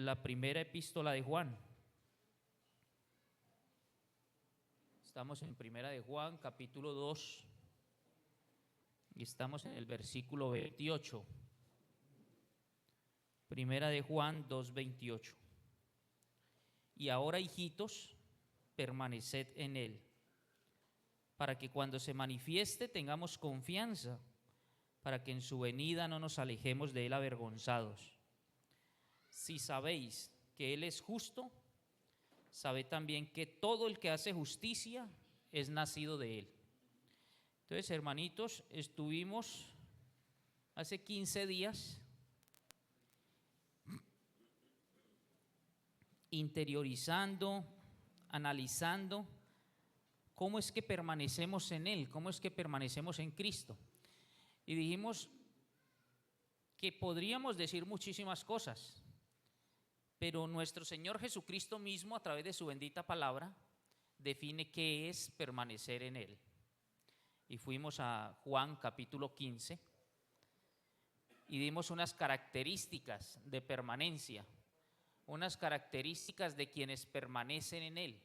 la primera epístola de Juan. Estamos en Primera de Juan, capítulo 2, y estamos en el versículo 28. Primera de Juan 2:28. Y ahora, hijitos, permaneced en él, para que cuando se manifieste tengamos confianza, para que en su venida no nos alejemos de él avergonzados. Si sabéis que él es justo, sabed también que todo el que hace justicia es nacido de él. Entonces, hermanitos, estuvimos hace 15 días interiorizando, analizando cómo es que permanecemos en él, cómo es que permanecemos en Cristo. Y dijimos que podríamos decir muchísimas cosas, pero nuestro Señor Jesucristo mismo, a través de su bendita palabra, define qué es permanecer en él. Y fuimos a Juan capítulo 15 y dimos unas características de permanencia, unas características de quienes permanecen en él.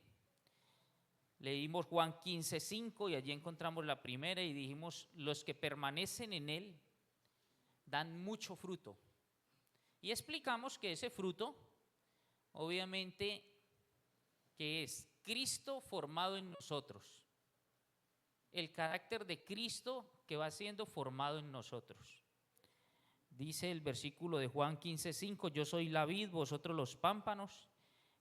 Leímos Juan 15:5 y allí encontramos la primera y dijimos: los que permanecen en él dan mucho fruto. Y explicamos que ese fruto, obviamente, que es Cristo formado en nosotros, el carácter de Cristo que va siendo formado en nosotros. Dice el versículo de Juan 15:5: yo soy la vid, vosotros los pámpanos.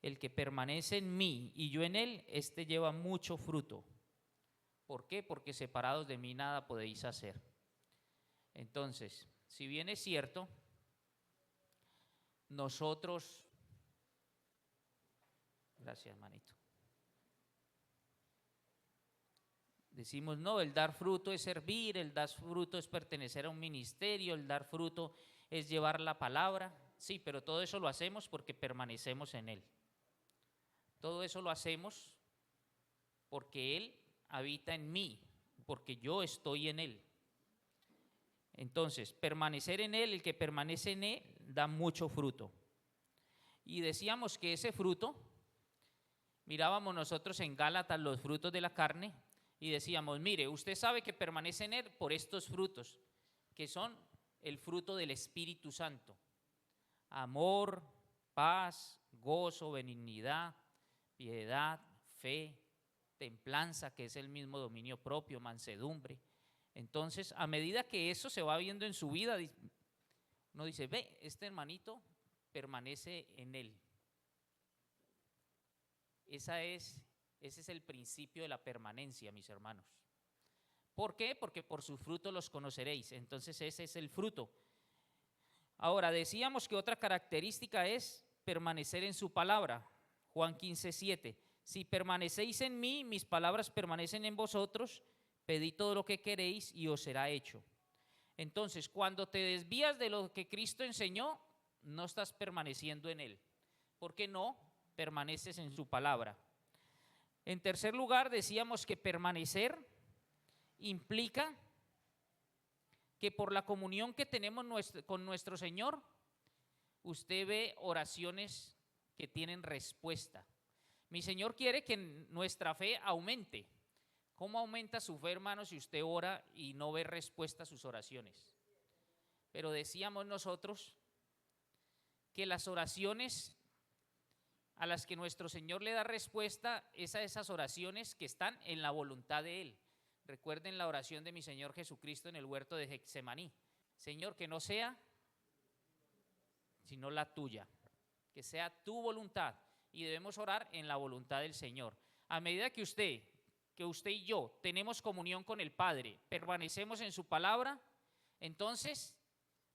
El que permanece en mí y yo en él, éste lleva mucho fruto. ¿Por qué? Porque separados de mí nada podéis hacer. Entonces, si bien es cierto, nosotros, gracias, hermanito, decimos, no, el dar fruto es servir, el dar fruto es pertenecer a un ministerio, el dar fruto es llevar la palabra. Sí, pero todo eso lo hacemos porque permanecemos en él. Todo eso lo hacemos porque él habita en mí, porque yo estoy en él. Entonces, permanecer en él, el que permanece en él, da mucho fruto. Y decíamos que ese fruto, mirábamos nosotros en Gálatas los frutos de la carne y decíamos, mire, usted sabe que permanece en él por estos frutos, que son el fruto del Espíritu Santo: amor, paz, gozo, benignidad, piedad, fe, templanza, que es el mismo dominio propio, mansedumbre. Entonces, a medida que eso se va viendo en su vida, uno dice, ve, este hermanito permanece en él. Ese es el principio de la permanencia, mis hermanos. ¿Por qué? Porque por sus frutos los conoceréis. Entonces, ese es el fruto. Ahora, decíamos que otra característica es permanecer en su palabra. Juan 15:7. Si permanecéis en mí, mis palabras permanecen en vosotros, pedid todo lo que queréis y os será hecho. Entonces, cuando te desvías de lo que Cristo enseñó, no estás permaneciendo en él. ¿Por qué no permaneces en su palabra? En tercer lugar, decíamos que permanecer implica que por la comunión que tenemos con nuestro Señor, usted ve oraciones que tienen respuesta. Mi Señor quiere que nuestra fe aumente. ¿Cómo aumenta su fe, hermano, si usted ora y no ve respuesta a sus oraciones? Pero decíamos nosotros que las oraciones a las que nuestro Señor le da respuesta es a esas oraciones que están en la voluntad de Él. Recuerden la oración de mi Señor Jesucristo en el huerto de Getsemaní: Señor, que no sea sino la tuya, que sea tu voluntad. Y debemos orar en la voluntad del Señor. A medida que usted y yo tenemos comunión con el Padre, permanecemos en su palabra, entonces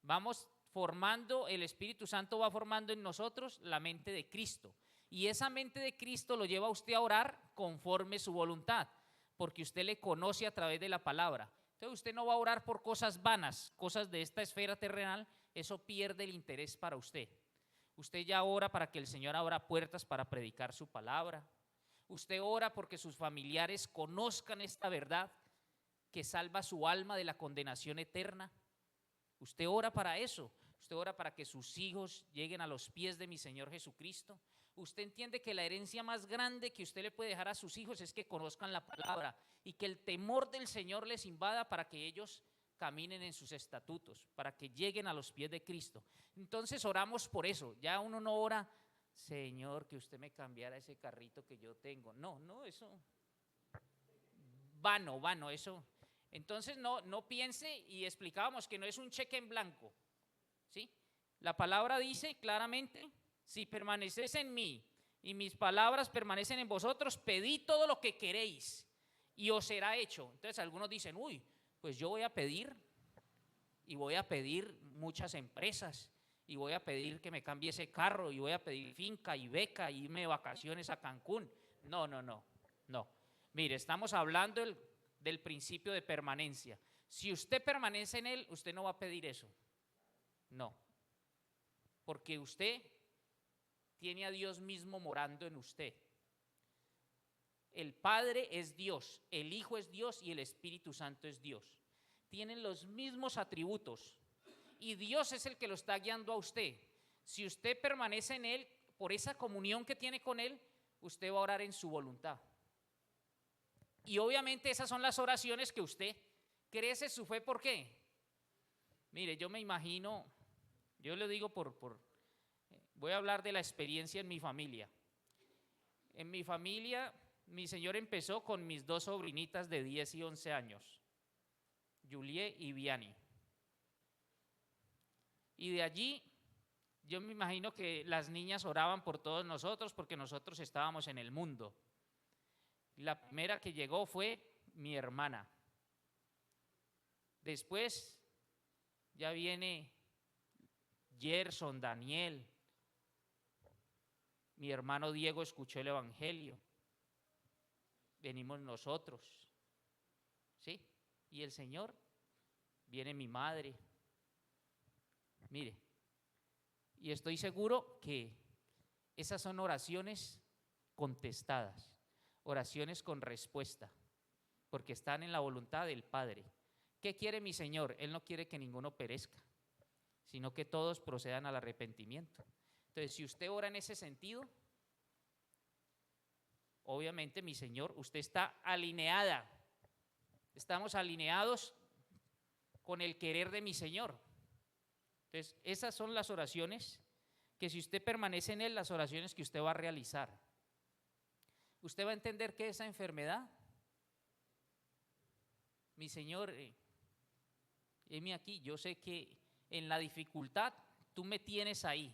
vamos formando, el Espíritu Santo va formando en nosotros la mente de Cristo. Y esa mente de Cristo lo lleva a usted a orar conforme su voluntad, porque usted le conoce a través de la palabra. Entonces usted no va a orar por cosas vanas, cosas de esta esfera terrenal, eso pierde el interés para usted. Usted ya ora para que el Señor abra puertas para predicar su palabra. Usted ora porque sus familiares conozcan esta verdad que salva su alma de la condenación eterna. Usted ora para eso. usted ora para que sus hijos lleguen a los pies de mi Señor Jesucristo. Usted entiende que la herencia más grande que usted le puede dejar a sus hijos es que conozcan la palabra y que el temor del Señor les invada para que ellos caminen en sus estatutos, para que lleguen a los pies de Cristo. Entonces oramos por eso. Ya uno no ora, Señor, que usted me cambiara ese carrito que yo tengo. No, eso, vano, eso. Entonces no piense, y explicábamos que no es un cheque en blanco, ¿sí? La palabra dice claramente, si permanecéis en mí y mis palabras permanecen en vosotros, pedid todo lo que queréis y os será hecho. Entonces algunos dicen, uy, pues yo voy a pedir y voy a pedir muchas empresas y voy a pedir que me cambie ese carro y voy a pedir finca y beca y irme de vacaciones a Cancún. No. Mire, estamos hablando del principio de permanencia. Si usted permanece en él, usted no va a pedir eso. No. Porque usted tiene a Dios mismo morando en usted. El Padre es Dios, el Hijo es Dios y el Espíritu Santo es Dios. Tienen los mismos atributos y Dios es el que lo está guiando a usted. Si usted permanece en él, por esa comunión que tiene con él, usted va a orar en su voluntad. Y obviamente esas son las oraciones que usted crece su fe. ¿Por qué? Mire, yo me imagino, yo le digo voy a hablar de la experiencia en mi familia. En mi familia, mi Señor empezó con mis dos sobrinitas de 10 y 11 años, Juliet y Vianney. Y de allí, yo me imagino que las niñas oraban por todos nosotros porque nosotros estábamos en el mundo. La primera que llegó fue mi hermana. Después ya viene Gerson, Daniel. Mi hermano Diego escuchó el evangelio. Venimos nosotros, ¿sí? Y el Señor, viene mi madre. Mire, y estoy seguro que esas son oraciones contestadas, oraciones con respuesta, porque están en la voluntad del Padre. ¿Qué quiere mi Señor? Él no quiere que ninguno perezca, sino que todos procedan al arrepentimiento. Entonces, si usted ora en ese sentido, obviamente, mi Señor, usted está alineada. Estamos alineados con el querer de mi Señor. Entonces, esas son las oraciones que si usted permanece en él, las oraciones que usted va a realizar. Usted va a entender que esa enfermedad, mi Señor, heme aquí, yo sé que en la dificultad tú me tienes ahí,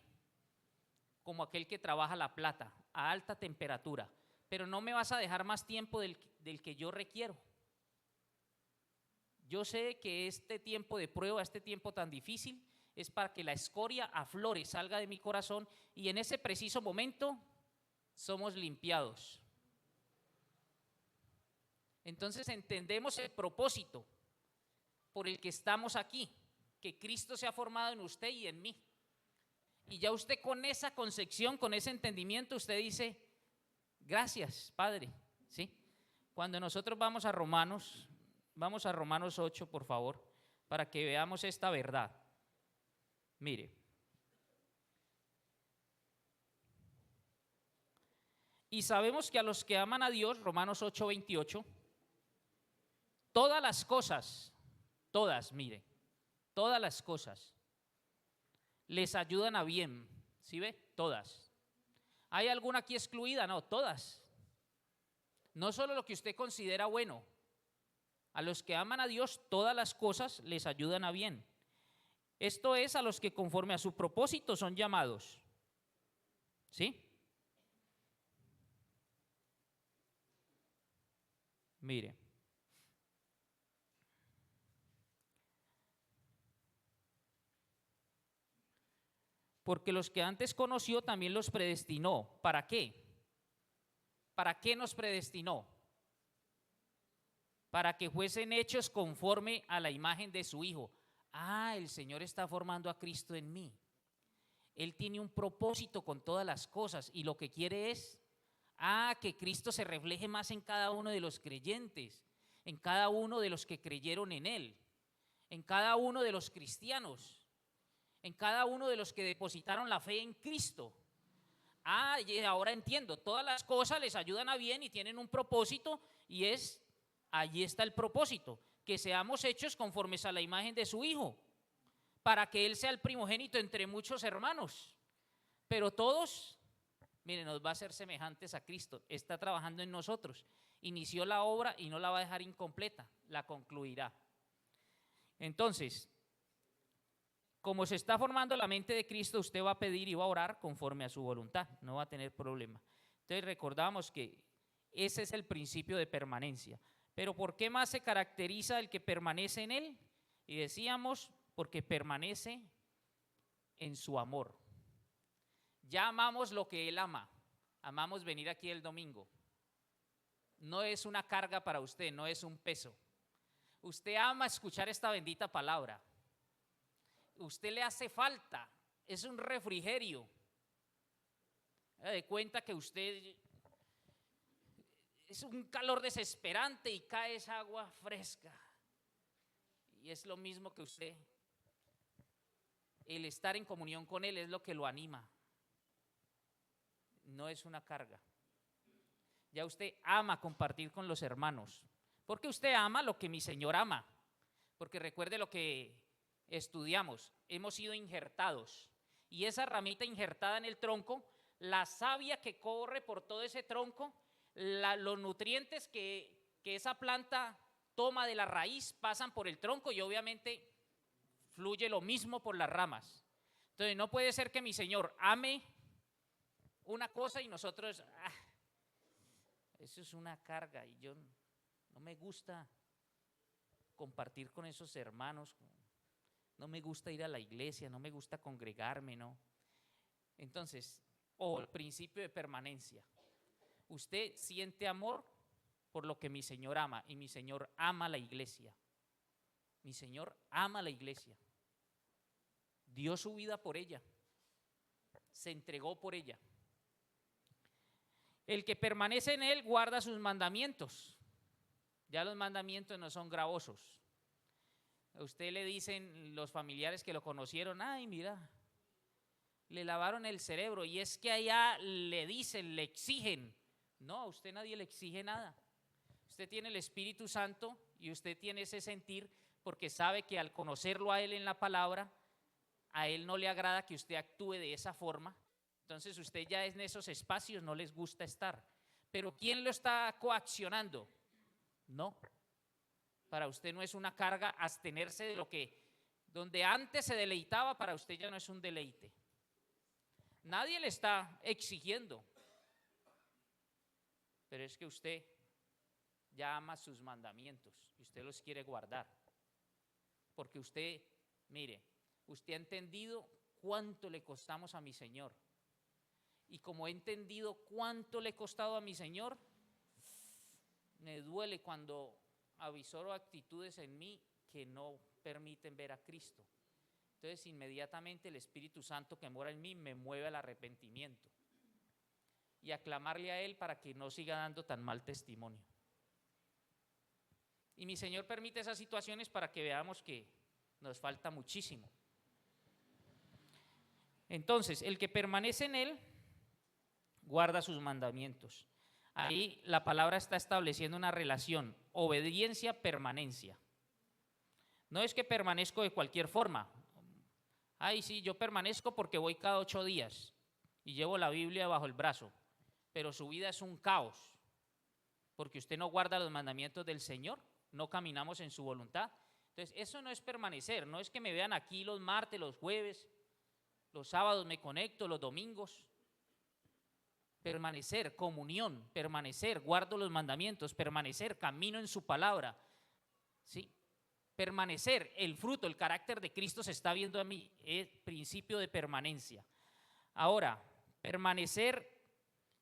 como aquel que trabaja la plata a alta temperatura, pero no me vas a dejar más tiempo del que yo requiero. Yo sé que este tiempo de prueba, este tiempo tan difícil, es para que la escoria aflore, salga de mi corazón y en ese preciso momento somos limpiados. Entonces entendemos el propósito por el que estamos aquí, que Cristo se ha formado en usted y en mí. Y ya usted con esa concepción, con ese entendimiento, usted dice, gracias, Padre, ¿sí? Cuando nosotros vamos a Romanos 8, por favor, para que veamos esta verdad. Mire, y sabemos que a los que aman a Dios, Romanos 8, 28, todas las cosas, todas, mire, todas las cosas les ayudan a bien, ¿sí ve? Todas. ¿Hay alguna aquí excluida? No, todas. No solo lo que usted considera bueno. A los que aman a Dios, todas las cosas les ayudan a bien. Esto es a los que conforme a su propósito son llamados. ¿Sí? Mire. Porque los que antes conoció también los predestinó. ¿Para qué? ¿Para qué nos predestinó? Para que fuesen hechos conforme a la imagen de su Hijo. Ah, el Señor está formando a Cristo en mí. Él tiene un propósito con todas las cosas y lo que quiere es, que Cristo se refleje más en cada uno de los creyentes, en cada uno de los que creyeron en Él, en cada uno de los cristianos. en cada uno de los que depositaron la fe en Cristo. Ah, y ahora entiendo, todas las cosas les ayudan a bien y tienen un propósito, y allí está el propósito, que seamos hechos conformes a la imagen de su Hijo, para que Él sea el primogénito entre muchos hermanos. Pero todos, miren, nos va a hacer semejantes a Cristo, está trabajando en nosotros, inició la obra y no la va a dejar incompleta, la concluirá. Entonces, como se está formando la mente de Cristo, usted va a pedir y va a orar conforme a su voluntad, no va a tener problema. Entonces recordamos que ese es el principio de permanencia. Pero ¿por qué más se caracteriza el que permanece en él? Y decíamos, porque permanece en su amor. Ya amamos lo que él ama, amamos venir aquí el domingo. No es una carga para usted, no es un peso. Usted ama escuchar esta bendita palabra. Usted le hace falta, es un refrigerio. De cuenta que usted es un calor desesperante y cae esa agua fresca. Y es lo mismo que usted. El estar en comunión con Él es lo que lo anima. No es una carga. Ya usted ama compartir con los hermanos. Porque usted ama lo que mi Señor ama. Porque recuerde lo que estudiamos, hemos sido injertados, y esa ramita injertada en el tronco, la savia que corre por todo ese tronco, los nutrientes que esa planta toma de la raíz pasan por el tronco y obviamente fluye lo mismo por las ramas. Entonces no puede ser que mi Señor ame una cosa y nosotros, eso es una carga, y yo no me gusta compartir con esos hermanos. No me gusta ir a la iglesia, no me gusta congregarme, ¿no? Entonces, el principio de permanencia. Usted siente amor por lo que mi Señor ama, y mi Señor ama la iglesia. Mi Señor ama la iglesia. Dio su vida por ella. Se entregó por ella. El que permanece en él guarda sus mandamientos. Ya los mandamientos no son gravosos. A usted le dicen los familiares que lo conocieron, ay, mira, le lavaron el cerebro, y es que allá le dicen, le exigen. No, a usted nadie le exige nada. Usted tiene el Espíritu Santo y usted tiene ese sentir porque sabe que al conocerlo a Él en la palabra, a Él no le agrada que usted actúe de esa forma. Entonces usted ya en esos espacios no les gusta estar. Pero ¿quién lo está coaccionando? No. Para usted no es una carga abstenerse de lo que, donde antes se deleitaba, para usted ya no es un deleite. Nadie le está exigiendo, pero es que usted ya ama sus mandamientos y usted los quiere guardar. Porque usted, mire, usted ha entendido cuánto le costamos a mi Señor. Y como he entendido cuánto le he costado a mi Señor, me duele cuando avisoro actitudes en mí que no permiten ver a Cristo. Entonces inmediatamente el Espíritu Santo que mora en mí me mueve al arrepentimiento y a clamarle a Él para que no siga dando tan mal testimonio. Y mi Señor permite esas situaciones para que veamos que nos falta muchísimo. Entonces, el que permanece en Él guarda sus mandamientos. Ahí la palabra está estableciendo una relación, obediencia, permanencia. No es que permanezco de cualquier forma. Ay, sí, yo permanezco porque voy cada 8 días y llevo la Biblia bajo el brazo, pero su vida es un caos, porque usted no guarda los mandamientos del Señor, no caminamos en su voluntad. Entonces, eso no es permanecer, no es que me vean aquí los martes, los jueves, los sábados me conecto, los domingos. Permanecer, comunión, permanecer, guardo los mandamientos, permanecer, camino en su palabra, ¿sí? Permanecer, el fruto, el carácter de Cristo se está viendo a mí, el principio de permanencia. Ahora, permanecer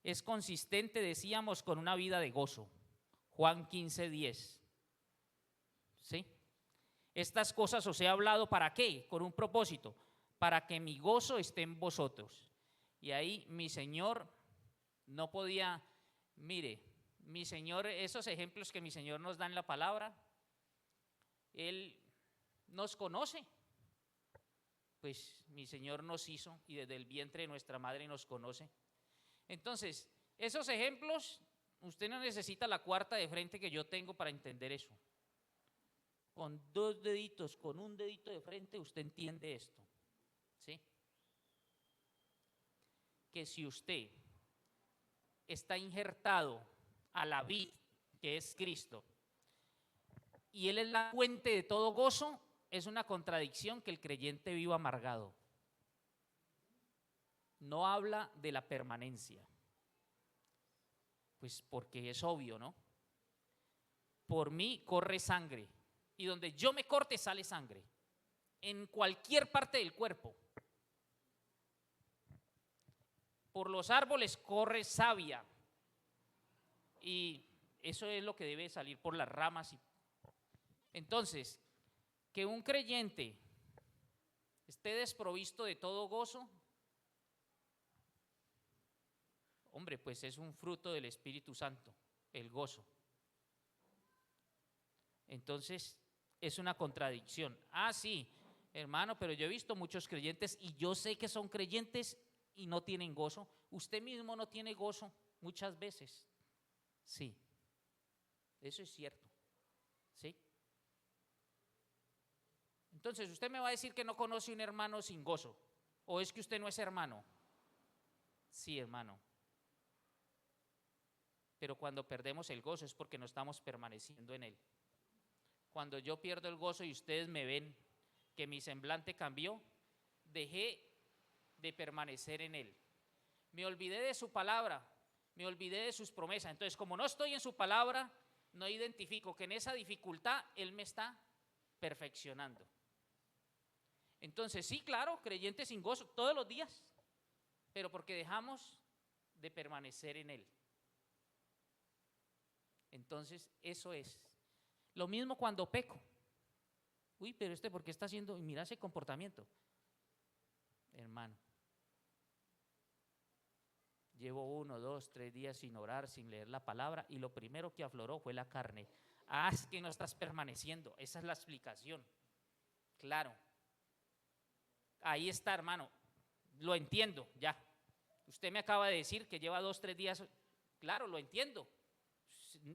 es consistente, decíamos, con una vida de gozo. Juan 15:10, ¿sí? Estas cosas os he hablado, ¿para qué? Con un propósito, para que mi gozo esté en vosotros. Y ahí mi Señor no podía, mire, mi Señor, esos ejemplos que mi Señor nos da en la palabra, Él nos conoce. pues mi Señor nos hizo y desde el vientre de nuestra madre nos conoce. Entonces, esos ejemplos, usted no necesita la cuarta de frente que yo tengo para entender eso. Con 2 deditos, con un dedito de frente, usted entiende esto, ¿sí? Que si usted está injertado a la vid, que es Cristo, y Él es la fuente de todo gozo, es una contradicción que el creyente viva amargado. No habla de la permanencia, pues porque es obvio, ¿no? Por mí corre sangre, y donde yo me corte sale sangre, en cualquier parte del cuerpo. Por los árboles corre savia, y eso es lo que debe salir por las ramas. Entonces, que un creyente esté desprovisto de todo gozo, hombre, pues es un fruto del Espíritu Santo, el gozo. Entonces, es una contradicción. Ah, sí, hermano, pero yo he visto muchos creyentes y yo sé que son creyentes y no tienen gozo. Usted mismo no tiene gozo muchas veces. Sí, eso es cierto. ¿Sí? Entonces, usted me va a decir que no conoce un hermano sin gozo, o es que usted no es hermano. Sí, hermano. Pero cuando perdemos el gozo es porque no estamos permaneciendo en él. Cuando yo pierdo el gozo y ustedes me ven que mi semblante cambió, dejé de permanecer en él. Me olvidé de su palabra, me olvidé de sus promesas. Entonces, como no estoy en su palabra, no identifico que en esa dificultad él me está perfeccionando. Entonces, sí, claro, creyentes sin gozo todos los días, pero porque dejamos de permanecer en él. Entonces, eso es. Lo mismo cuando peco. Uy, pero ¿por qué está haciendo? Y mira ese comportamiento. Hermano, llevo 1, 2, 3 días sin orar, sin leer la palabra, y lo primero que afloró fue la carne. Ah, es que no estás permaneciendo. Esa es la explicación. Claro. Ahí está, hermano. Lo entiendo, ya. Usted me acaba de decir que lleva 2, 3 días. Claro, lo entiendo.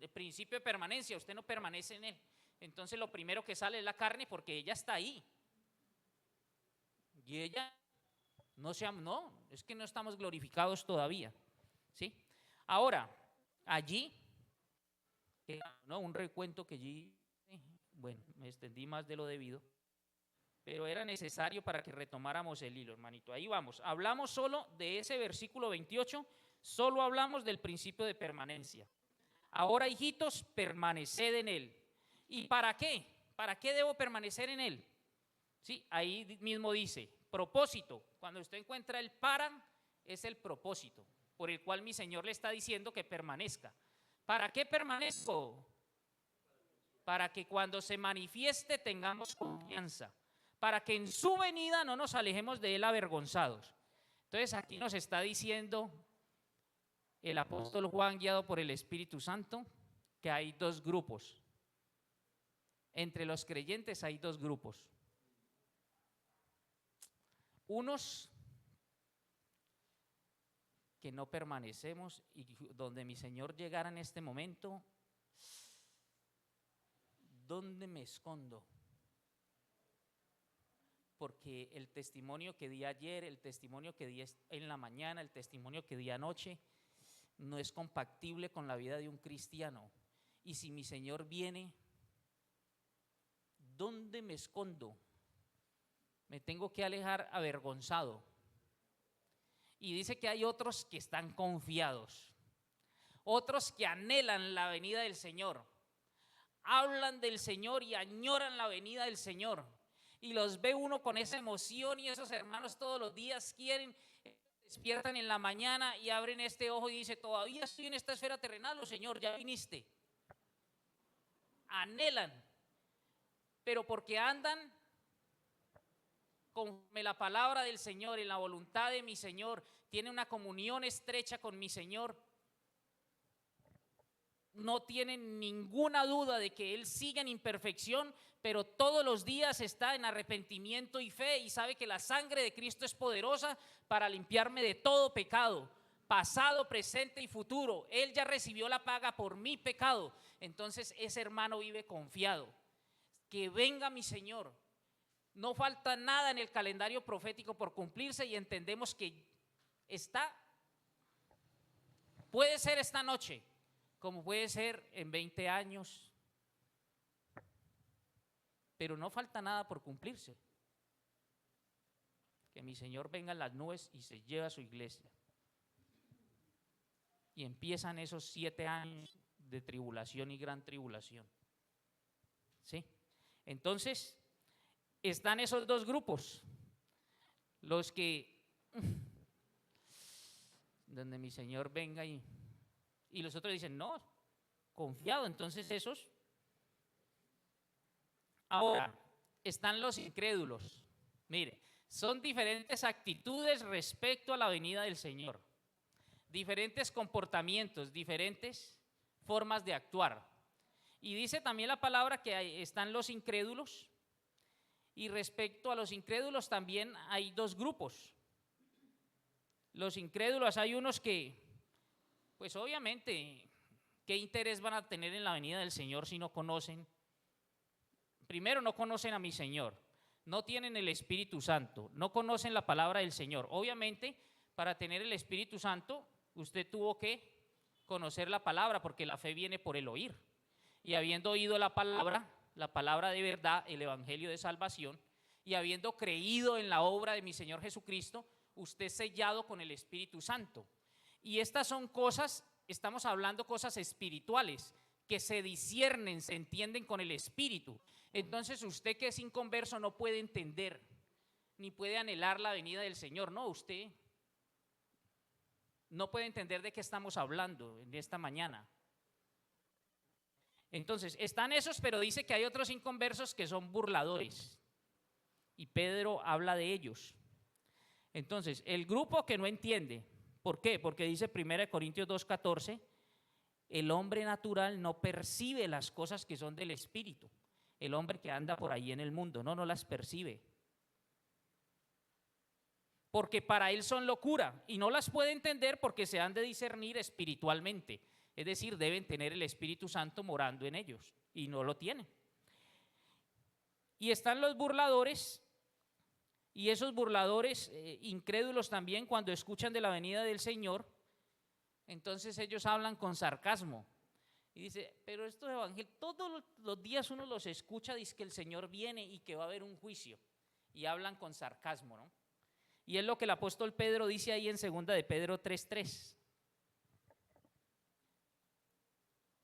El principio de permanencia, usted no permanece en él. Entonces lo primero que sale es la carne porque ella está ahí. Y ella no, es que no estamos glorificados todavía. ¿Sí? Ahora, allí, no, un recuento que allí, bueno, me extendí más de lo debido, pero era necesario para que retomáramos el hilo, hermanito. Ahí vamos. Hablamos solo de ese versículo 28, solo hablamos del principio de permanencia. Ahora, hijitos, permaneced en él. ¿Y para qué? ¿Para qué debo permanecer en él? Sí, ahí mismo dice, propósito. Cuando usted encuentra el para, es el propósito por el cual mi Señor le está diciendo que permanezca. ¿Para qué permanezco? Para que cuando se manifieste tengamos confianza, para que en su venida no nos alejemos de él avergonzados. Entonces aquí nos está diciendo el apóstol Juan, guiado por el Espíritu Santo, que hay 2 grupos. Entre los creyentes hay 2 grupos. Unos que no permanecemos y donde mi Señor llegara en este momento, ¿dónde me escondo? Porque el testimonio que di ayer, el testimonio que di en la mañana, el testimonio que di anoche, no es compatible con la vida de un cristiano. Y si mi Señor viene, ¿dónde me escondo? Me tengo que alejar avergonzado. Y dice que hay otros que están confiados, otros que anhelan la venida del Señor, hablan del Señor y añoran la venida del Señor. Y los ve uno con esa emoción, y esos hermanos todos los días quieren, despiertan en la mañana y abren este ojo y dice, todavía estoy en esta esfera terrenal, Señor, ya viniste. Anhelan, pero porque andan conforme la palabra del Señor, en la voluntad de mi Señor, tiene una comunión estrecha con mi Señor, no tiene ninguna duda de que él sigue en imperfección, pero todos los días está en arrepentimiento y fe y sabe que la sangre de Cristo es poderosa para limpiarme de todo pecado, pasado, presente y futuro. Él ya recibió la paga por mi pecado. Entonces ese hermano vive confiado. Que venga mi Señor. No falta nada en el calendario profético por cumplirse y entendemos que puede ser esta noche, como puede ser en 20 años, pero no falta nada por cumplirse. Que mi Señor venga en las nubes y se lleve a su iglesia. Y empiezan esos 7 años de tribulación y gran tribulación. ¿Sí? Entonces, están esos dos grupos. Los que, donde mi Señor venga y los otros dicen, no, confiado. Entonces esos. Ahora, están los incrédulos. Mire, son diferentes actitudes respecto a la venida del Señor. Diferentes comportamientos, diferentes formas de actuar. Y dice también la palabra que están los incrédulos. Y respecto a los incrédulos también hay dos grupos. Los incrédulos, hay unos que, pues obviamente, ¿qué interés van a tener en la venida del Señor si no conocen? Primero, no conocen a mi Señor, no tienen el Espíritu Santo, no conocen la palabra del Señor. Obviamente, para tener el Espíritu Santo, usted tuvo que conocer la palabra, porque la fe viene por el oír. Y habiendo oído la palabra de verdad, el evangelio de salvación, y habiendo creído en la obra de mi Señor Jesucristo, usted es sellado con el Espíritu Santo. Y estas son cosas, estamos hablando cosas espirituales, que se disciernen, se entienden con el Espíritu. Entonces usted que es inconverso no puede entender, ni puede anhelar la venida del Señor. No, usted no puede entender de qué estamos hablando en esta mañana. Entonces, están esos, pero dice que hay otros inconversos que son burladores. Y Pedro habla de ellos. Entonces, el grupo que no entiende, ¿por qué? Porque dice 1 Corintios 2:14, el hombre natural no percibe las cosas que son del Espíritu. El hombre que anda por ahí en el mundo, no las percibe. Porque para él son locura y no las puede entender porque se han de discernir espiritualmente. Es decir, deben tener el Espíritu Santo morando en ellos y no lo tienen. Y están los burladores, y esos burladores incrédulos también, cuando escuchan de la venida del Señor, entonces ellos hablan con sarcasmo. Y dice, pero estos evangelios, todos los días uno los escucha, dice que el Señor viene y que va a haber un juicio. Y hablan con sarcasmo, ¿no? Y es lo que el apóstol Pedro dice ahí en 2 de Pedro 3:3.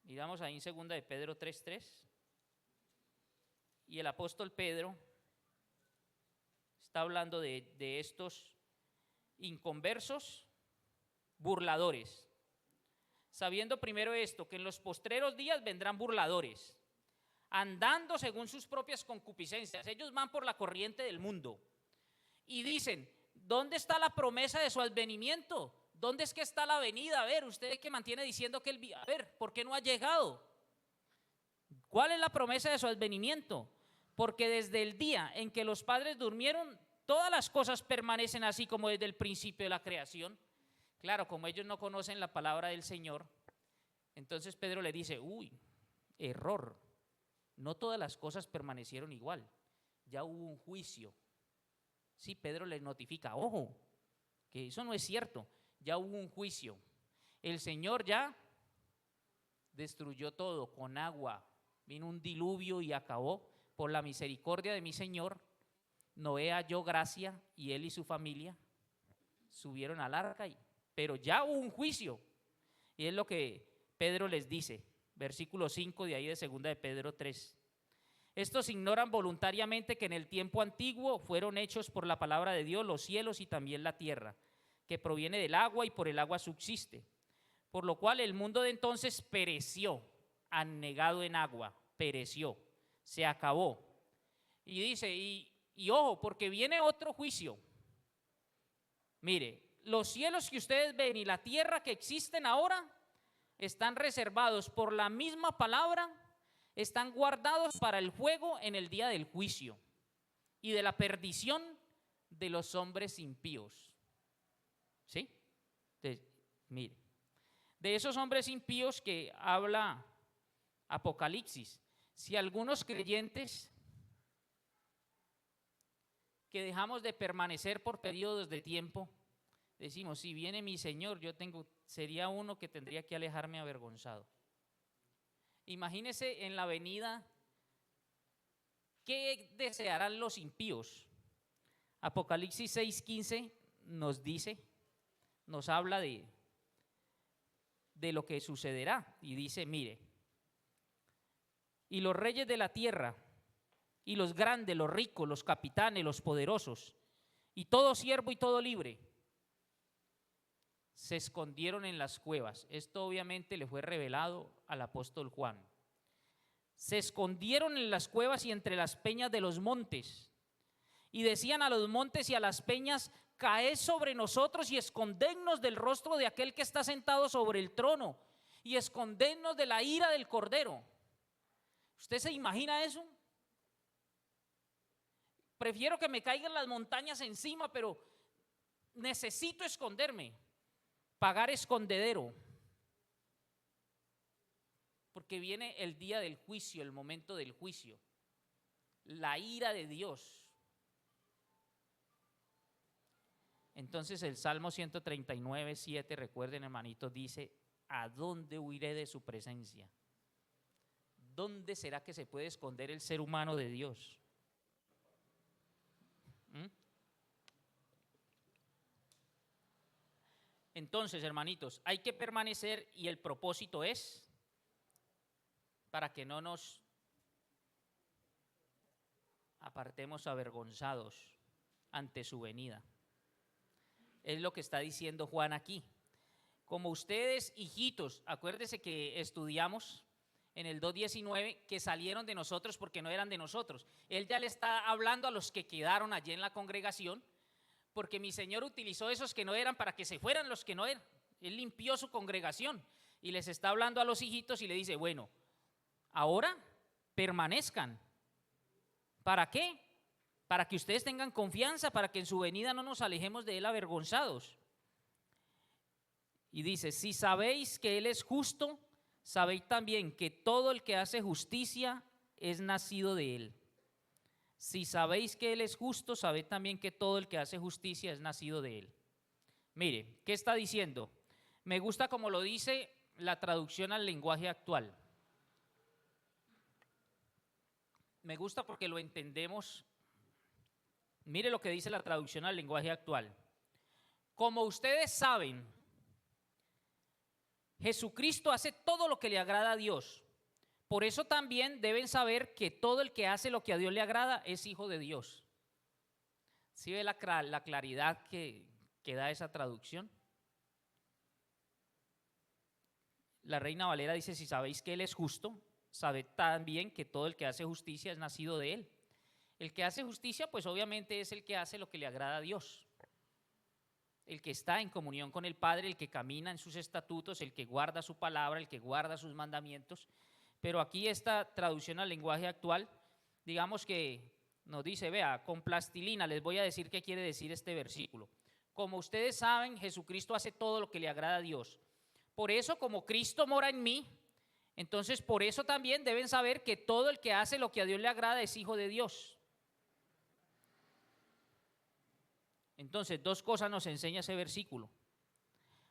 Miramos ahí en 2 de Pedro 3:3. Y el apóstol Pedro está hablando de estos inconversos burladores. Sabiendo primero esto, que en los postreros días vendrán burladores, andando según sus propias concupiscencias. Ellos van por la corriente del mundo y dicen, ¿dónde está la promesa de su advenimiento? ¿Dónde es que está la venida? A ver, usted que mantiene diciendo que él, a ver, ¿por qué no ha llegado? ¿Cuál es la promesa de su advenimiento? Porque desde el día en que los padres durmieron, todas las cosas permanecen así como desde el principio de la creación. Claro, como ellos no conocen la palabra del Señor, entonces Pedro le dice, error, no todas las cosas permanecieron igual, ya hubo un juicio. Sí, Pedro les notifica, ojo, que eso no es cierto, ya hubo un juicio. El Señor ya destruyó todo con agua, vino un diluvio y acabó. Por la misericordia de mi Señor, Noé halló gracia y él y su familia subieron al arca, pero ya hubo un juicio. Y es lo que Pedro les dice, versículo 5 de ahí de 2 de Pedro 3. Estos ignoran voluntariamente que en el tiempo antiguo fueron hechos por la palabra de Dios los cielos y también la tierra, que proviene del agua y por el agua subsiste. Por lo cual el mundo de entonces pereció, anegado en agua, pereció, se acabó. Y dice, y ojo, porque viene otro juicio. Mire, los cielos que ustedes ven y la tierra que existen ahora están reservados por la misma palabra, están guardados para el fuego en el día del juicio y de la perdición de los hombres impíos. ¿Sí? Entonces, mire, de esos hombres impíos que habla Apocalipsis, si algunos creyentes que dejamos de permanecer por periodos de tiempo, decimos, si viene mi Señor, sería uno que tendría que alejarme avergonzado. Imagínese en la venida, ¿qué desearán los impíos? Apocalipsis 6:15 nos dice, nos habla de lo que sucederá y dice, mire, y los reyes de la tierra, y los grandes, los ricos, los capitanes, los poderosos, y todo siervo y todo libre, se escondieron en las cuevas. Esto obviamente le fue revelado al apóstol Juan. Se escondieron en las cuevas y entre las peñas de los montes, y decían a los montes y a las peñas, caed sobre nosotros y escondednos del rostro de aquel que está sentado sobre el trono, y escondednos de la ira del Cordero. ¿Usted se imagina eso? Prefiero que me caigan las montañas encima, pero necesito esconderme, pagar escondedero, porque viene el día del juicio, el momento del juicio, la ira de Dios. Entonces el Salmo 139:7, recuerden, hermanitos, dice, ¿a dónde huiré de su presencia? ¿Dónde será que se puede esconder el ser humano de Dios? Entonces, hermanitos, hay que permanecer y el propósito es para que no nos apartemos avergonzados ante su venida. Es lo que está diciendo Juan aquí. Como ustedes, hijitos, acuérdense que estudiamos en el 2:19 que salieron de nosotros porque no eran de nosotros. Él ya le está hablando a los que quedaron allí en la congregación, porque mi Señor utilizó esos que no eran para que se fueran los que no eran. Él limpió su congregación y les está hablando a los hijitos y le dice, bueno, ahora permanezcan. ¿Para qué? Para que ustedes tengan confianza, para que en su venida no nos alejemos de Él avergonzados. Y dice, si sabéis que Él es justo, sabéis también que todo el que hace justicia es nacido de Él. Si sabéis que Él es justo, sabéis también que todo el que hace justicia es nacido de Él. Mire, ¿qué está diciendo? Me gusta como lo dice la traducción al lenguaje actual. Me gusta porque lo entendemos. Mire lo que dice la traducción al lenguaje actual. Como ustedes saben, Jesucristo hace todo lo que le agrada a Dios. Por eso también deben saber que todo el que hace lo que a Dios le agrada es hijo de Dios. ¿Sí ve la claridad que da esa traducción? La Reina Valera dice, si sabéis que Él es justo, sabed también que todo el que hace justicia es nacido de Él. El que hace justicia, pues obviamente es el que hace lo que le agrada a Dios. El que está en comunión con el Padre, el que camina en sus estatutos, el que guarda su palabra, el que guarda sus mandamientos. Pero aquí esta traducción al lenguaje actual, digamos que nos dice, vea, con plastilina les voy a decir qué quiere decir este versículo. Como ustedes saben, Jesucristo hace todo lo que le agrada a Dios. Por eso, como Cristo mora en mí, entonces por eso también deben saber que todo el que hace lo que a Dios le agrada es hijo de Dios. Entonces, dos cosas nos enseña ese versículo.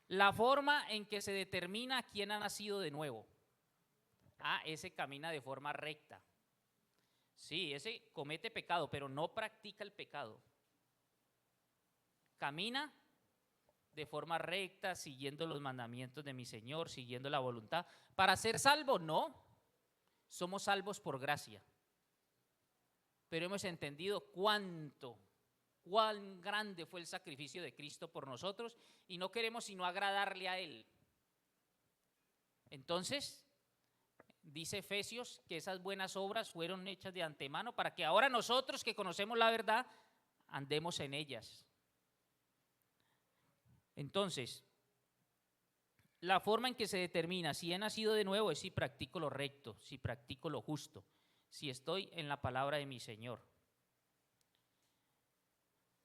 La forma en que se determina quién ha nacido de nuevo. Ese camina de forma recta. Sí, ese comete pecado, pero no practica el pecado. Camina de forma recta, siguiendo los mandamientos de mi Señor, siguiendo la voluntad. Para ser salvo, no. Somos salvos por gracia. Pero hemos entendido cuán grande fue el sacrificio de Cristo por nosotros y no queremos sino agradarle a Él. Entonces, dice Efesios que esas buenas obras fueron hechas de antemano para que ahora nosotros que conocemos la verdad andemos en ellas. Entonces, la forma en que se determina si he nacido de nuevo es si practico lo recto, si practico lo justo, si estoy en la palabra de mi Señor.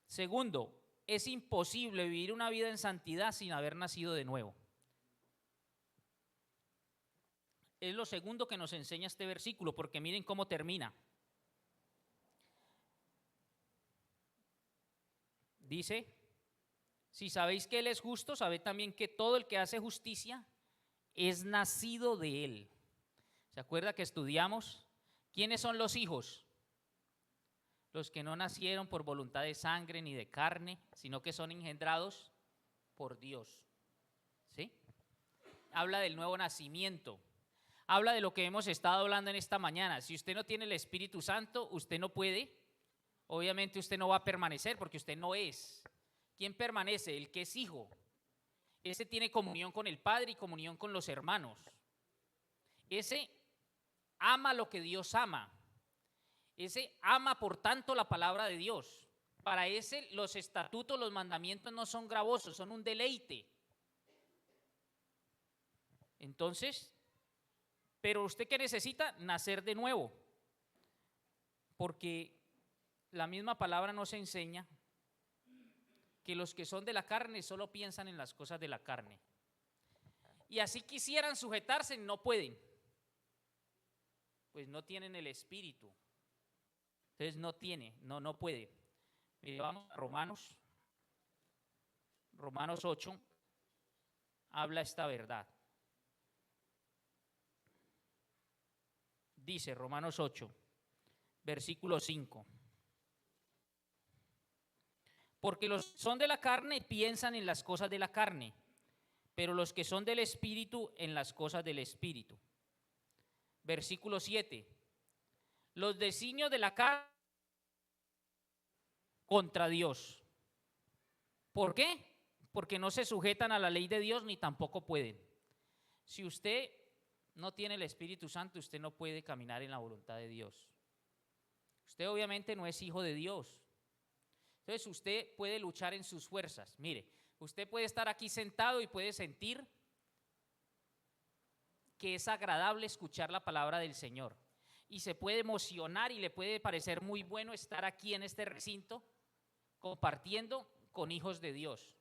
Segundo, es imposible vivir una vida en santidad sin haber nacido de nuevo. Es lo segundo que nos enseña este versículo, porque miren cómo termina. Dice, si sabéis que Él es justo, sabed también que todo el que hace justicia es nacido de Él. ¿Se acuerda que estudiamos? ¿Quiénes son los hijos? Los que no nacieron por voluntad de sangre ni de carne, sino que son engendrados por Dios. ¿Sí? Habla del nuevo nacimiento. Habla de lo que hemos estado hablando en esta mañana. Si usted no tiene el Espíritu Santo, usted no puede, obviamente usted no va a permanecer porque usted no es. ¿Quién permanece? El que es hijo. Ese tiene comunión con el Padre y comunión con los hermanos. Ese ama lo que Dios ama. Ese ama, por tanto, la palabra de Dios. Para ese los estatutos, los mandamientos no son gravosos, son un deleite. Entonces, pero usted ¿qué necesita? Nacer de nuevo. Porque la misma palabra nos enseña que los que son de la carne solo piensan en las cosas de la carne. Y así quisieran sujetarse, no pueden. Pues no tienen el Espíritu. Entonces no puede. Mire, vamos a Romanos 8, habla esta verdad. Dice Romanos 8, versículo 5. Porque los que son de la carne piensan en las cosas de la carne, pero los que son del Espíritu en las cosas del Espíritu. Versículo 7. Los designios de la carne contra Dios. ¿Por qué? Porque no se sujetan a la ley de Dios ni tampoco pueden. Si usted no tiene el Espíritu Santo, usted no puede caminar en la voluntad de Dios. Usted obviamente no es hijo de Dios. Entonces usted puede luchar en sus fuerzas. Mire, usted puede estar aquí sentado y puede sentir que es agradable escuchar la palabra del Señor. Y se puede emocionar y le puede parecer muy bueno estar aquí en este recinto compartiendo con hijos de Dios.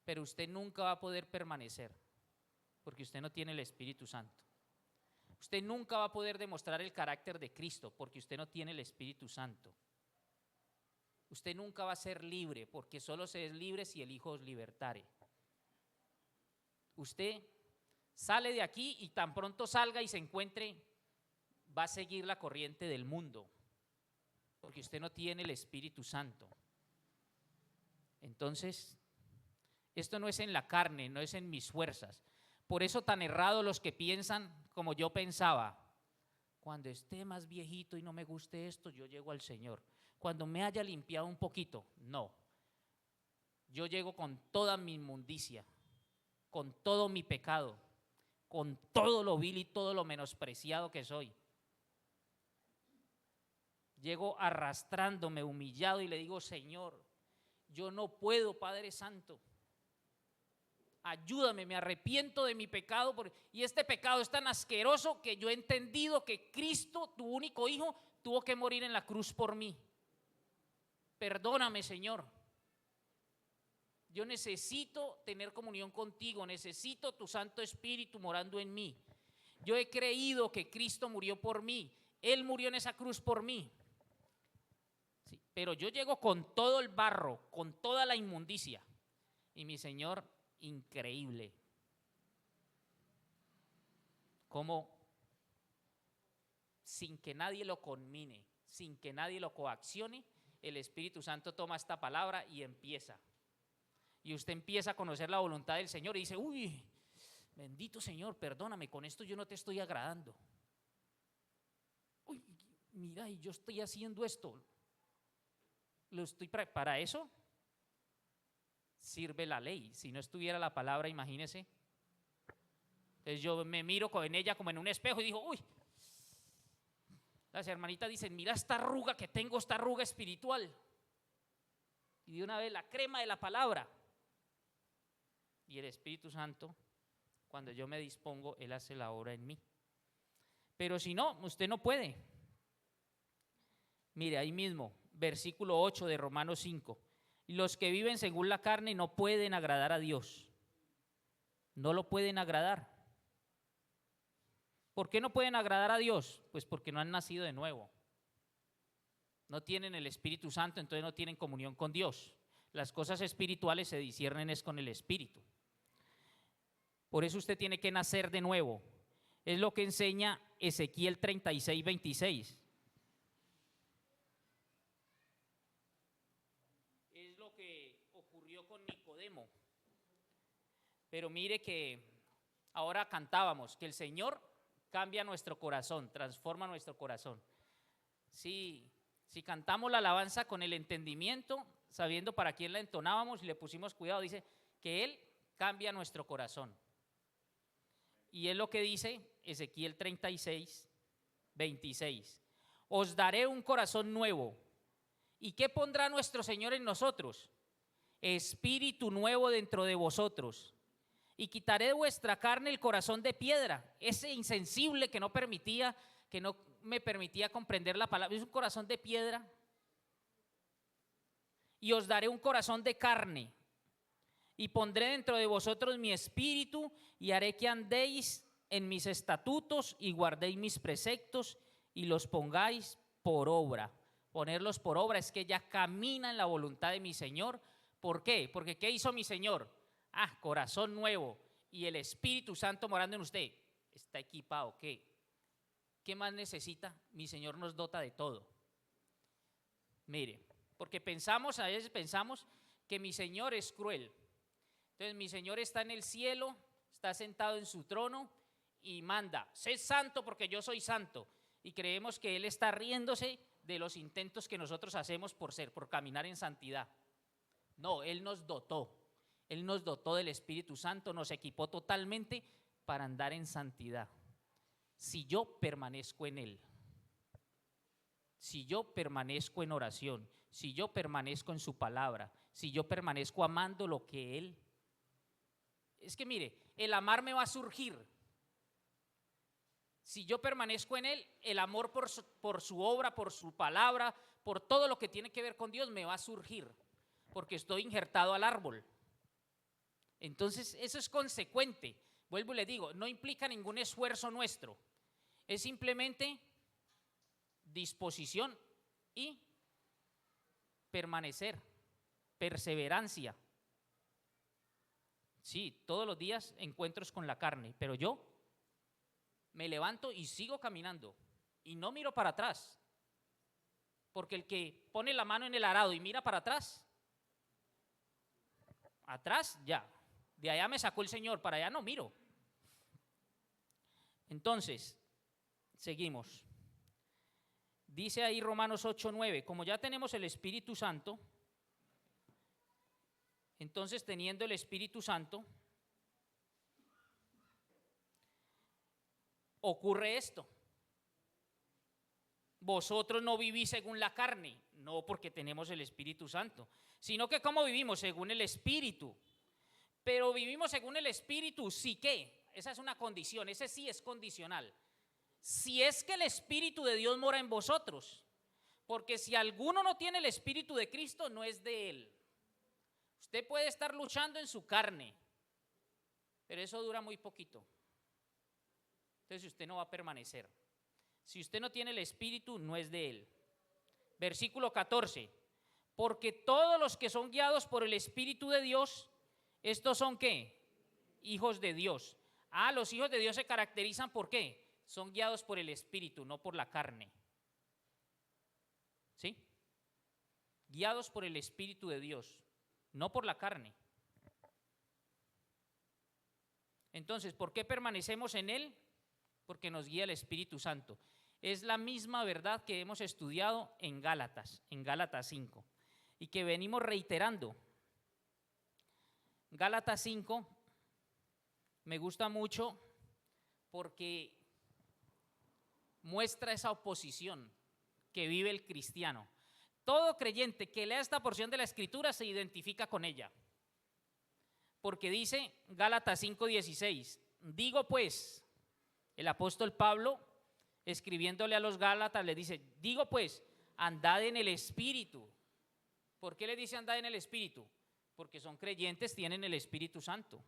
Pero usted nunca va a poder permanecer porque usted no tiene el Espíritu Santo. Usted nunca va a poder demostrar el carácter de Cristo porque usted no tiene el Espíritu Santo. Usted nunca va a ser libre porque solo se es libre si el Hijo os libertare. Usted sale de aquí y tan pronto salga y se encuentre, va a seguir la corriente del mundo porque usted no tiene el Espíritu Santo. Entonces, esto no es en la carne, no es en mis fuerzas. Por eso tan errados los que piensan como yo pensaba. Cuando esté más viejito y no me guste esto, yo llego al Señor. Cuando me haya limpiado un poquito, no. Yo llego con toda mi inmundicia, con todo mi pecado, con todo lo vil y todo lo menospreciado que soy. Llego arrastrándome, humillado y le digo, Señor, yo no puedo, Padre Santo. Ayúdame, me arrepiento de mi pecado y este pecado es tan asqueroso que yo he entendido que Cristo, tu único Hijo, tuvo que morir en la cruz por mí. Perdóname, Señor. Yo necesito tener comunión contigo, necesito tu Santo Espíritu morando en mí. Yo he creído que Cristo murió por mí, Él murió en esa cruz por mí. Sí, pero yo llego con todo el barro, con toda la inmundicia y mi Señor, increíble como sin que nadie lo conmine, sin que nadie lo coaccione, el Espíritu Santo toma esta palabra y empieza. Y usted empieza a conocer la voluntad del Señor y dice, uy, bendito Señor, perdóname, con esto yo no te estoy agradando. Uy, mira, y yo estoy haciendo esto. Para eso sirve la ley. Si no estuviera la palabra, imagínese. Entonces yo me miro en ella como en un espejo y digo, uy. Las hermanitas dicen, mira esta arruga que tengo, esta arruga espiritual. Y de una vez la crema de la palabra. Y el Espíritu Santo Cuando yo me dispongo, Él hace la obra en mí. Pero si no, usted no puede. Mire, ahí mismo, versículo 8 de Romanos 5. Los que viven según la carne no pueden agradar a Dios. No lo pueden agradar. ¿Por qué no pueden agradar a Dios? Pues porque no han nacido de nuevo. No tienen el Espíritu Santo, entonces no tienen comunión con Dios. Las cosas espirituales se disciernen es con el Espíritu. Por eso usted tiene que nacer de nuevo. Es lo que enseña Ezequiel 36, 26. Es lo que ocurrió con Nicodemo. Pero mire que ahora cantábamos que el Señor cambia nuestro corazón, transforma nuestro corazón. Si cantamos la alabanza con el entendimiento, sabiendo para quién la entonábamos y le pusimos cuidado, dice que Él cambia nuestro corazón. Y es lo que dice Ezequiel 36, 26. Os daré un corazón nuevo. ¿Y qué pondrá nuestro Señor en nosotros? Espíritu nuevo dentro de vosotros. Y quitaré de vuestra carne el corazón de piedra, ese insensible que no me permitía comprender la palabra. Es un corazón de piedra. Y os daré un corazón de carne. Y pondré dentro de vosotros mi espíritu y haré que andéis en mis estatutos y guardéis mis preceptos y los pongáis por obra. Ponerlos por obra es que ya camina en la voluntad de mi Señor. ¿Por qué? Porque ¿qué hizo mi Señor? Corazón nuevo y el Espíritu Santo morando en usted. Está equipado. ¿Qué más necesita? Mi Señor nos dota de todo. Mire, porque a veces pensamos que mi Señor es cruel. Entonces mi Señor está en el cielo, está sentado en su trono y manda, sé santo porque yo soy santo. Y creemos que Él está riéndose de los intentos que nosotros hacemos por caminar en santidad. No, Él nos dotó del Espíritu Santo, nos equipó totalmente para andar en santidad. Si yo permanezco en Él, si yo permanezco en oración, si yo permanezco en su palabra, si yo permanezco amando lo que Él. Es que mire, el amar me va a surgir. Si yo permanezco en Él, el amor por su obra, por su palabra, por todo lo que tiene que ver con Dios me va a surgir, porque estoy injertado al árbol. Entonces eso es consecuente. Vuelvo y le digo, no implica ningún esfuerzo nuestro, es simplemente disposición y permanecer, perseverancia. Sí, todos los días encuentros con la carne, pero yo me levanto y sigo caminando y no miro para atrás, porque el que pone la mano en el arado y mira para atrás ya, de allá me sacó el Señor, para allá no miro. Entonces, seguimos. Dice ahí Romanos 8:9, como ya tenemos el Espíritu Santo, entonces teniendo el Espíritu Santo, ocurre esto. Vosotros no vivís según la carne, no porque tenemos el Espíritu Santo, sino que ¿cómo vivimos? Según el Espíritu. Pero vivimos según el Espíritu, ¿sí qué? Esa es una condición, ese sí es condicional. Si es que el Espíritu de Dios mora en vosotros, porque si alguno no tiene el Espíritu de Cristo, no es de Él. Usted puede estar luchando en su carne, pero eso dura muy poquito. Entonces usted no va a permanecer. Si usted no tiene el Espíritu, no es de Él. Versículo 14. Porque todos los que son guiados por el Espíritu de Dios, ¿estos son qué? Hijos de Dios. Los hijos de Dios se caracterizan ¿por qué? Son guiados por el Espíritu, no por la carne. ¿Sí? Guiados por el Espíritu de Dios, no por la carne. Entonces, ¿por qué permanecemos en Él? Porque nos guía el Espíritu Santo. Es la misma verdad que hemos estudiado en Gálatas 5, y que venimos reiterando. Gálatas 5 me gusta mucho porque muestra esa oposición que vive el cristiano. Todo creyente que lea esta porción de la Escritura se identifica con ella. Porque dice Gálatas 5:16, digo pues, el apóstol Pablo, escribiéndole a los Gálatas, le dice, digo pues, andad en el Espíritu. ¿Por qué le dice andad en el Espíritu? Porque son creyentes, tienen el Espíritu Santo.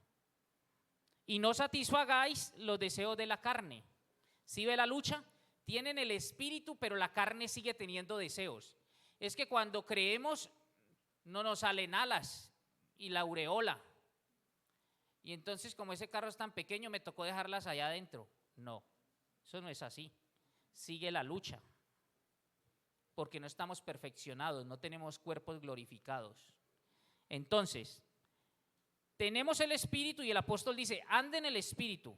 Y no satisfagáis los deseos de la carne. ¿Sí ve la lucha? Tienen el Espíritu, pero la carne sigue teniendo deseos. Es que cuando creemos no nos salen alas y la aureola. Y entonces, como ese carro es tan pequeño, me tocó dejarlas allá adentro. No, eso no es así. Sigue la lucha. Porque no estamos perfeccionados, no tenemos cuerpos glorificados. Entonces, tenemos el Espíritu y el apóstol dice, ande en el Espíritu.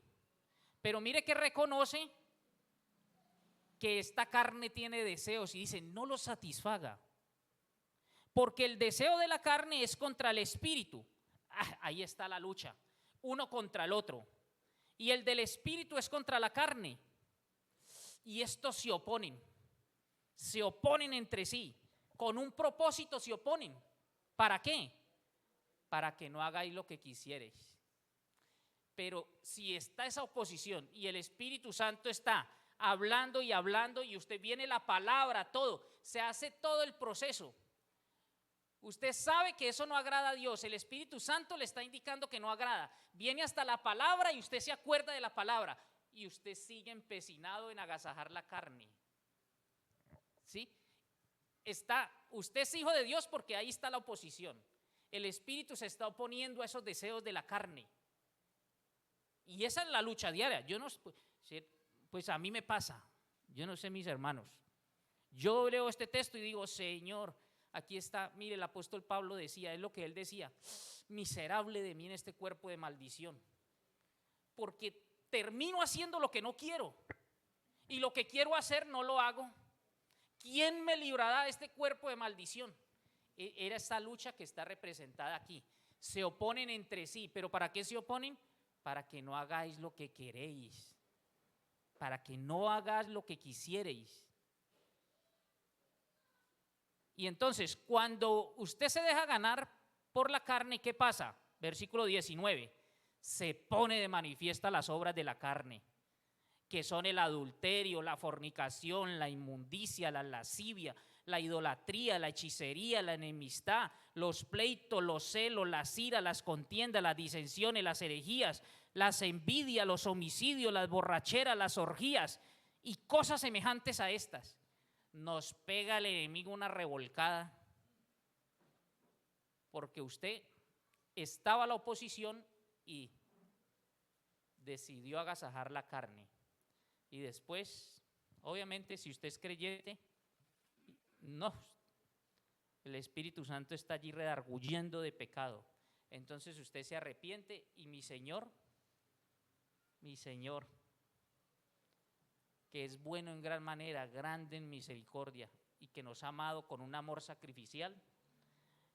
Pero mire que reconoce que esta carne tiene deseos y dice, no los satisfaga. Porque el deseo de la carne es contra el Espíritu. Ahí está la lucha, uno contra el otro. Y el del Espíritu es contra la carne. Y estos se oponen entre sí. Con un propósito se oponen. ¿Para qué? Para que no hagáis lo que quisierais. Pero si está esa oposición y el Espíritu Santo está hablando y usted viene la palabra, todo, se hace todo el proceso. Usted sabe que eso no agrada a Dios, el Espíritu Santo le está indicando que no agrada. Viene hasta la palabra y usted se acuerda de la palabra y usted sigue empecinado en agasajar la carne. ¿Sí? Usted es hijo de Dios porque ahí está la oposición. El Espíritu se está oponiendo a esos deseos de la carne. Y esa es la lucha diaria. Yo no, pues a mí me pasa, yo no sé mis hermanos. Yo leo este texto y digo, Señor, aquí está, mire, el apóstol Pablo decía, es lo que él decía, miserable de mí en este cuerpo de maldición, porque termino haciendo lo que no quiero y lo que quiero hacer no lo hago. ¿Quién me librará de este cuerpo de maldición? Era esta lucha que está representada aquí. Se oponen entre sí, pero ¿para qué se oponen? Para que no hagáis lo que queréis, para que no hagáis lo que quisierais. Y entonces, cuando usted se deja ganar por la carne, ¿qué pasa? Versículo 19, se pone de manifiesta las obras de la carne, que son el adulterio, la fornicación, la inmundicia, la lascivia, la idolatría, la hechicería, la enemistad, los pleitos, los celos, las iras, las contiendas, las disensiones, las herejías, las envidias, los homicidios, las borracheras, las orgías y cosas semejantes a estas. Nos pega el enemigo una revolcada porque usted estaba a la oposición y decidió agasajar la carne. Y después, obviamente, si usted es creyente, no, el Espíritu Santo está allí redarguyendo de pecado. Entonces usted se arrepiente y mi Señor, que es bueno en gran manera, grande en misericordia y que nos ha amado con un amor sacrificial,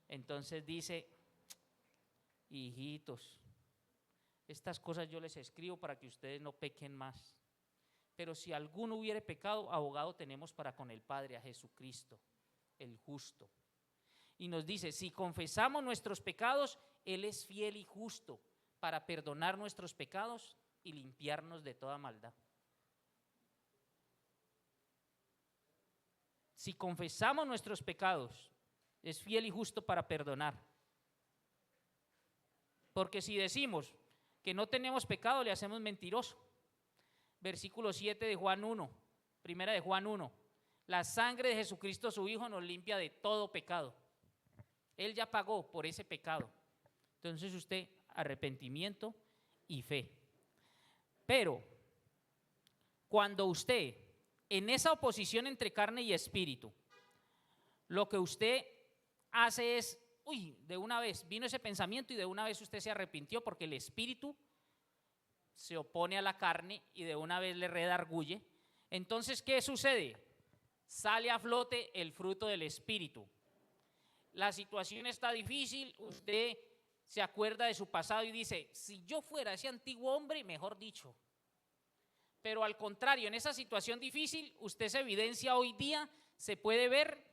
entonces dice, hijitos, estas cosas yo les escribo para que ustedes no pequen más. Pero si alguno hubiere pecado, abogado tenemos para con el Padre, a Jesucristo, el justo. Y nos dice, si confesamos nuestros pecados, Él es fiel y justo para perdonar nuestros pecados y limpiarnos de toda maldad. Si confesamos nuestros pecados, es fiel y justo para perdonar. Porque si decimos que no tenemos pecado, le hacemos mentiroso. Versículo 7 de Juan 1, primera de Juan 1. La sangre de Jesucristo su Hijo nos limpia de todo pecado. Él ya pagó por ese pecado. Entonces usted, arrepentimiento y fe. Pero cuando usted, en esa oposición entre carne y espíritu, lo que usted hace es, de una vez vino ese pensamiento y de una vez usted se arrepintió porque el espíritu se opone a la carne y de una vez le redarguye. Entonces, ¿qué sucede? Sale a flote el fruto del espíritu. La situación está difícil, usted se acuerda de su pasado y dice, si yo fuera ese antiguo hombre, mejor dicho. Pero al contrario, en esa situación difícil, usted se evidencia hoy día, se puede ver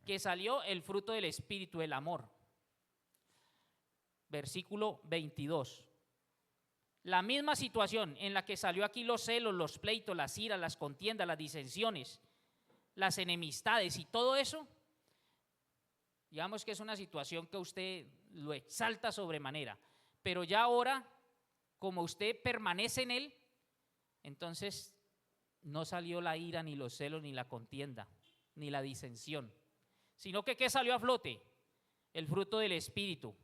que salió el fruto del espíritu, el amor. Versículo 22. La misma situación en la que salió aquí los celos, los pleitos, las iras, las contiendas, las disensiones, las enemistades y todo eso, digamos que es una situación que usted lo exalta sobremanera, pero ya ahora, como usted permanece en él, entonces no salió la ira, ni los celos, ni la contienda, ni la disensión, sino que ¿qué salió a flote? El fruto del Espíritu.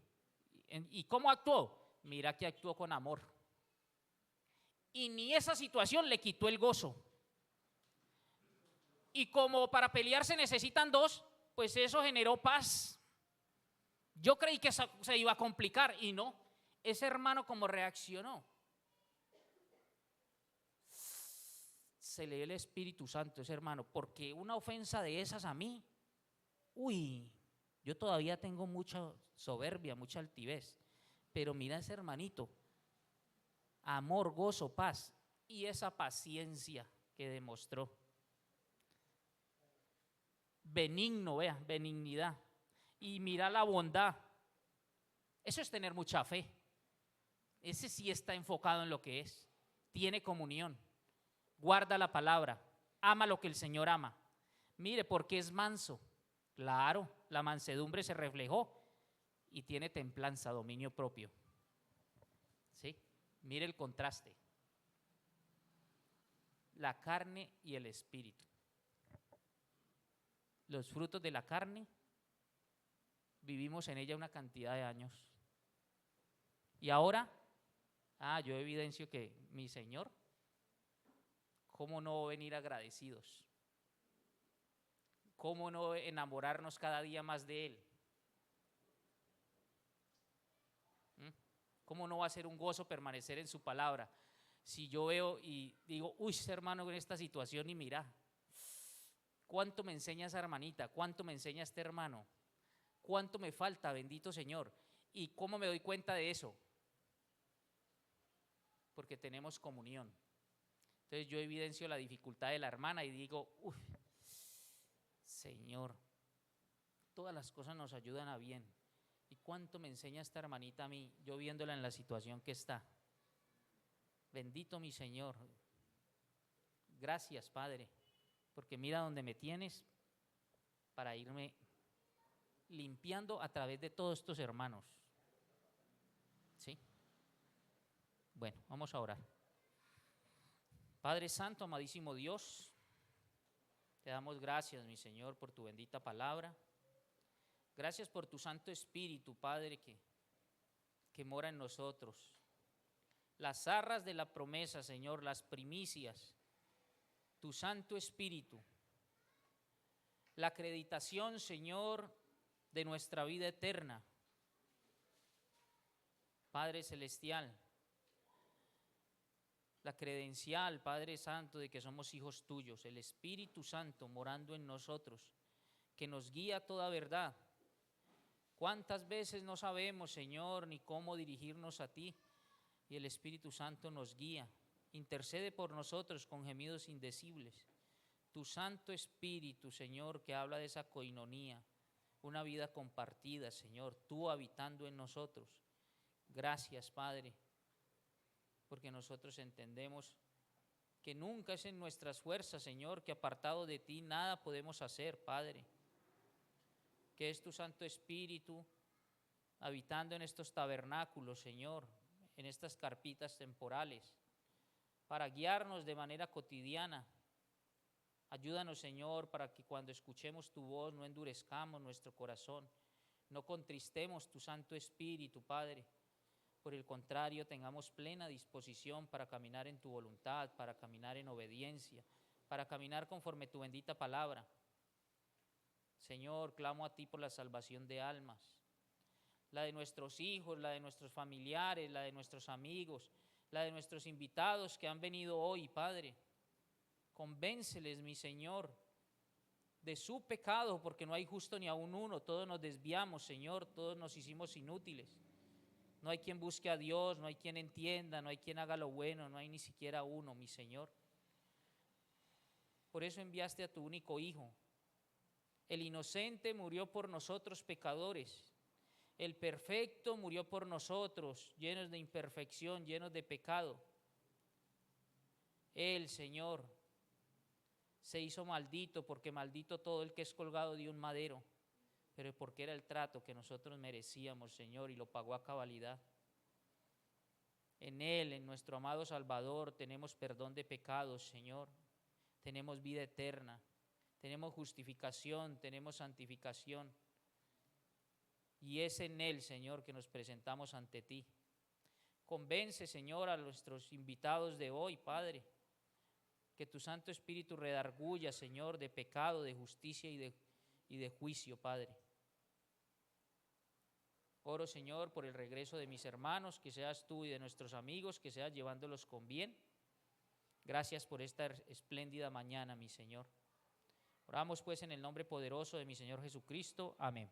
¿Y cómo actuó? Mira que actuó con amor. Y ni esa situación le quitó el gozo. Y como para pelear se necesitan dos, pues eso generó paz. Yo creí que se iba a complicar y no. Ese hermano como reaccionó. Se le dio el Espíritu Santo ese hermano, porque una ofensa de esas a mí, yo todavía tengo mucha soberbia, mucha altivez, pero mira ese hermanito, amor, gozo, paz y esa paciencia que demostró. Benigno, vea, benignidad. Y mira la bondad. Eso es tener mucha fe. Ese sí está enfocado en lo que es. Tiene comunión. Guarda la palabra. Ama lo que el Señor ama. Mire, porque es manso. Claro, la mansedumbre se reflejó y tiene templanza, dominio propio. ¿Sí? Mire el contraste. La carne y el espíritu. Los frutos de la carne, vivimos en ella una cantidad de años. Y ahora, yo evidencio que mi Señor, ¿cómo no venir agradecidos? ¿Cómo no enamorarnos cada día más de Él? ¿Cómo no va a ser un gozo permanecer en su palabra? Si yo veo y digo, ese hermano en esta situación y mira, ¿cuánto me enseña esa hermanita? ¿Cuánto me enseña este hermano? ¿Cuánto me falta, bendito Señor? ¿Y cómo me doy cuenta de eso? Porque tenemos comunión. Entonces yo evidencio la dificultad de la hermana y digo, Señor, todas las cosas nos ayudan a bien. ¿Y cuánto me enseña esta hermanita a mí, yo viéndola en la situación que está? Bendito mi Señor. Gracias, Padre, porque mira donde me tienes para irme limpiando a través de todos estos hermanos. ¿Sí? Bueno, vamos a orar. Padre Santo, amadísimo Dios, te damos gracias, mi Señor, por tu bendita palabra. Gracias por tu Santo Espíritu, Padre, que mora en nosotros. Las arras de la promesa, Señor, las primicias, tu Santo Espíritu, la acreditación, Señor, de nuestra vida eterna. Padre Celestial, la credencial, Padre Santo, de que somos hijos tuyos, el Espíritu Santo morando en nosotros, que nos guía a toda verdad. ¿Cuántas veces no sabemos, Señor, ni cómo dirigirnos a ti? Y el Espíritu Santo nos guía, intercede por nosotros con gemidos indecibles. Tu Santo Espíritu, Señor, que habla de esa coinonía, una vida compartida, Señor, tú habitando en nosotros. Gracias, Padre, porque nosotros entendemos que nunca es en nuestras fuerzas, Señor, que apartado de ti nada podemos hacer, Padre. Que es tu Santo Espíritu habitando en estos tabernáculos, Señor, en estas carpitas temporales, para guiarnos de manera cotidiana. Ayúdanos, Señor, para que cuando escuchemos tu voz no endurezcamos nuestro corazón, no contristemos tu Santo Espíritu, Padre. Por el contrario, tengamos plena disposición para caminar en tu voluntad, para caminar en obediencia, para caminar conforme tu bendita palabra. Señor, clamo a ti por la salvación de almas, la de nuestros hijos, la de nuestros familiares, la de nuestros amigos, la de nuestros invitados que han venido hoy, Padre. Convénceles, mi Señor, de su pecado, porque no hay justo ni aun uno, todos nos desviamos, Señor, todos nos hicimos inútiles. No hay quien busque a Dios, no hay quien entienda, no hay quien haga lo bueno, no hay ni siquiera uno, mi Señor. Por eso enviaste a tu único Hijo. El inocente murió por nosotros pecadores. El perfecto murió por nosotros, llenos de imperfección, llenos de pecado. Él, Señor, se hizo maldito, porque maldito todo el que es colgado de un madero, pero porque era el trato que nosotros merecíamos, Señor, y lo pagó a cabalidad. En Él, en nuestro amado Salvador, tenemos perdón de pecados, Señor. Tenemos vida eterna, tenemos justificación, tenemos santificación. Y es en Él, Señor, que nos presentamos ante ti. Convence, Señor, a nuestros invitados de hoy, Padre, que tu Santo Espíritu redarguya, Señor, de pecado, de justicia y de juicio, Padre. Oro, Señor, por el regreso de mis hermanos, que seas tú, y de nuestros amigos, que seas llevándolos con bien. Gracias por esta espléndida mañana, mi Señor. Oramos pues en el nombre poderoso de mi Señor Jesucristo. Amén.